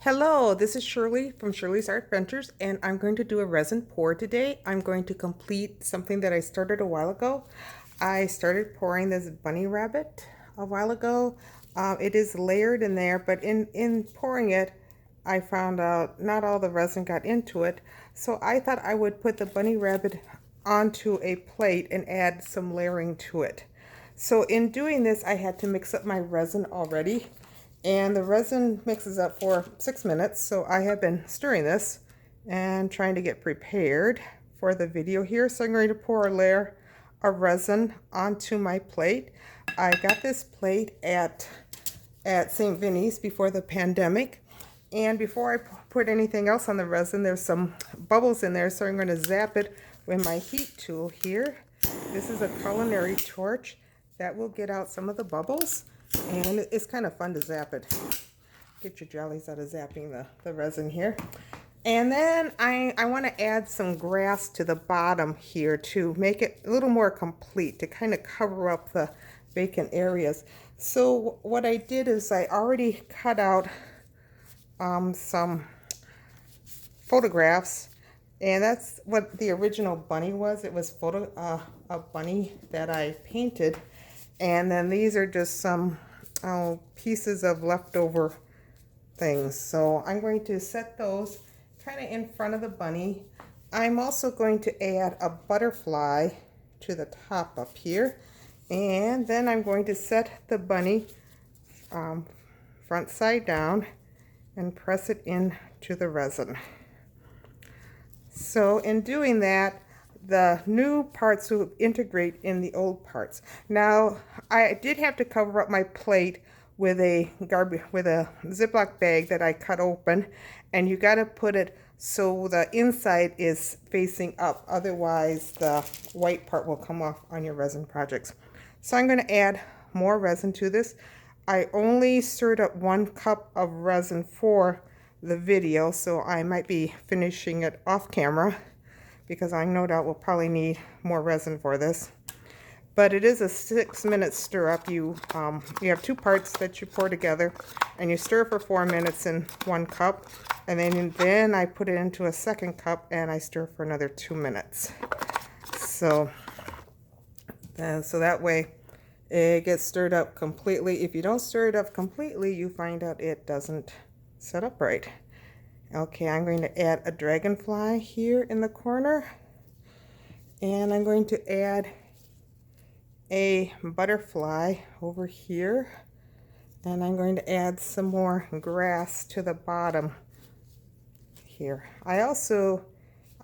Hello, this is Shirley from Shirley's Art Ventures, and I'm going to do a resin pour today. I'm going to complete something that I started a while ago. I started pouring this bunny rabbit a while ago. It is layered in there, but in pouring it, I found out not all the resin got into it. So I thought I would put the bunny rabbit onto a plate and add some layering to it. So in doing this, I had to mix up my resin already. And the resin mixes up for 6 minutes, so I have been stirring this and trying to get prepared for the video here. So I'm going to pour a layer of resin onto my plate. I got this plate at St. Vinny's before the pandemic. And before I put anything else on the resin, there's some bubbles in there, so I'm going to zap it with my heat tool here. This is a culinary torch that will get out some of the bubbles. And it's kind of fun to zap it. Get your jellies out of zapping the resin here. And then I want to add some grass to the bottom here to make it a little more complete, to kind of cover up the vacant areas. So what I did is I already cut out some photographs. And that's what the original bunny was. It was a bunny that I painted. And then these are just some pieces of leftover things. So I'm going to set those kind of in front of the bunny. I'm also going to add a butterfly to the top up here. And then I'm going to set the bunny front side down and press it into the resin. So in doing that, the new parts will integrate in the old parts. Now, I did have to cover up my plate with a Ziploc bag that I cut open, and you got to put it so the inside is facing up. Otherwise, the white part will come off on your resin projects. So I'm going to add more resin to this. I only stirred up 1 cup of resin for the video, so I might be finishing it off camera, because I no doubt will probably need more resin for this. But it is a 6-minute stir up. You have 2 parts that you pour together, and you stir for 4 minutes in 1 cup, and then I put it into a 2nd cup and I stir for another 2 minutes. So that way it gets stirred up completely. If you don't stir it up completely, you find out it doesn't set up right. Okay, I'm going to add a dragonfly here in the corner, and I'm going to add a butterfly over here, and I'm going to add some more grass to the bottom here. I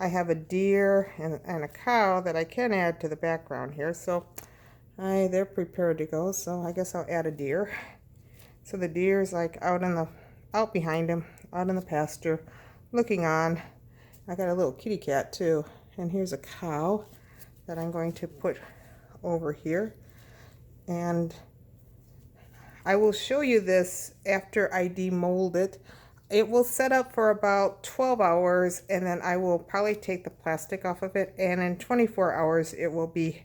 have a deer and a cow that I can add to the background here, so they're prepared to go, so I guess I'll add a deer. So the deer is like out behind him, out in the pasture, looking on. I got a little kitty cat too, and here's a cow that I'm going to put over here. And I will show you this after I demold it. It will set up for about 12 hours, and then I will probably take the plastic off of it, and in 24 hours it will be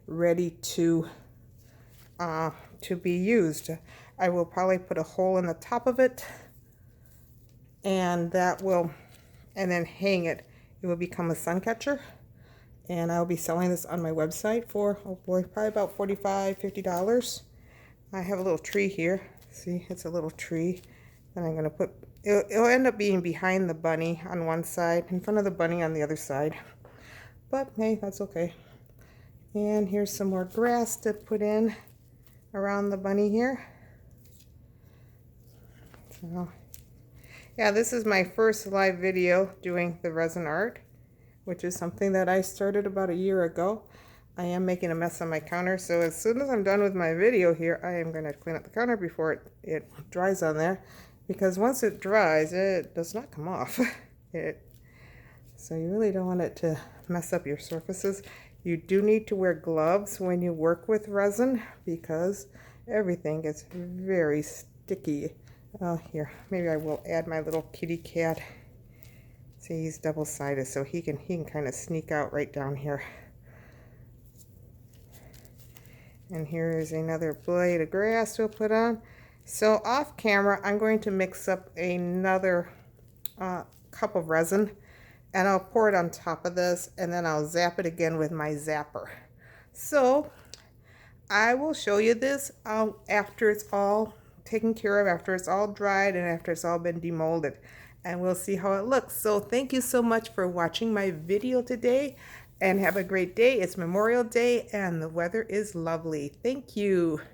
ready to be used. I will probably put a hole in the top of it, and then hang it. It will become a suncatcher, and I'll be selling this on my website for, oh boy, probably about $45, $50. I have a little tree here. See, it's a little tree that I'm going to put. It'll end up being behind the bunny on one side, in front of the bunny on the other side. But hey, that's okay. And here's some more grass to put in around the bunny here. So yeah, this is my first live video doing the resin art, which is something that I started about a year ago. I am making a mess on my counter, so as soon as I'm done with my video here, I am going to clean up the counter before it dries on there, because once it dries, it does not come off. So you really don't want it to mess up your surfaces. You do need to wear gloves when you work with resin, because everything gets very sticky. Here, maybe I will add my little kitty cat. See, he's double-sided, so he can kind of sneak out right down here. And here is another blade of grass we'll put on. So off camera, I'm going to mix up another cup of resin, and I'll pour it on top of this, and then I'll zap it again with my zapper. So I will show you this after it's all taken care of, after it's all dried, and after it's all been demolded, and we'll see how it looks. So thank you so much for watching my video today, and have a great day. It's Memorial Day and the weather is lovely. Thank you.